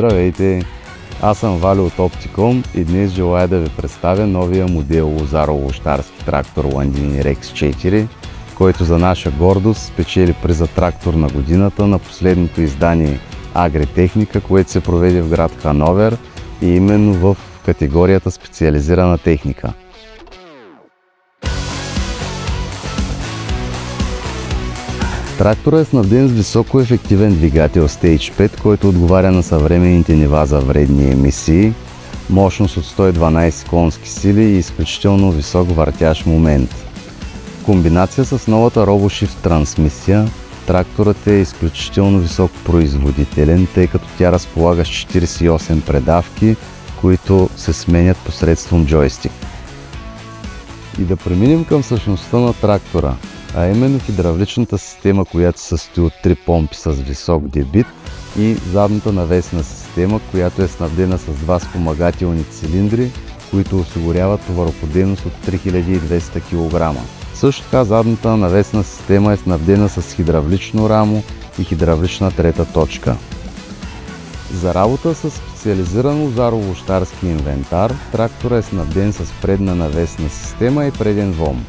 Здравейте! Аз съм Валю от Opticom и днес желая да ви представя новия модел лозаро-овощарски трактор Landini Rex 4, който за наша гордост спечели приза трактор на годината на последното издание Агритехника, което се проведе в град Хановер и именно в категорията специализирана техника. Тракторът е снабден с високоефективен двигател Stage 5, който отговаря на съвременните нива за вредни емисии, мощност от 112 конски сили и изключително висок въртящ момент. В комбинация с новата RoboShift трансмисия, тракторът е изключително високопроизводителен, тъй като тя разполага с 48 предавки, които се сменят посредством джойстик. И да преминем към същността на трактора, а именно хидравличната система, която се състои от 3 помпи с висок дебит и задната навесна система, която е снабдена с 2 спомагателни цилиндри, които осигуряват товароподемност от 3200 кг. Също така задната навесна система е снабдена с хидравлично рамо и хидравлична трета точка. За работа с специализиран лозаро-овощарски инвентар, трактора е снабден с предна навесна система и преден ВОМ.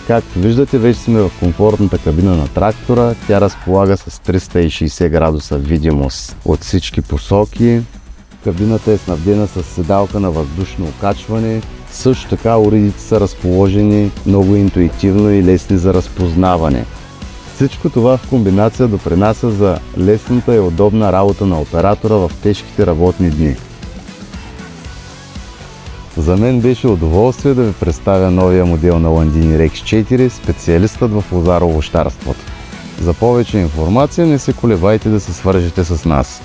Както виждате, вече сме в комфортната кабина на трактора. Тя разполага с 360 градуса видимост от всички посоки. Кабината е снабдена с седалка на въздушно окачване. Също така уредите са разположени много интуитивно и лесни за разпознаване. Всичко това в комбинация допринася за лесната и удобна работа на оператора в тежките работни дни. За мен беше удоволствие да ви представя новия модел на Landini Rex 4, специалистът в лозаро-овощарството. За повече информация не се колебайте да се свържете с нас.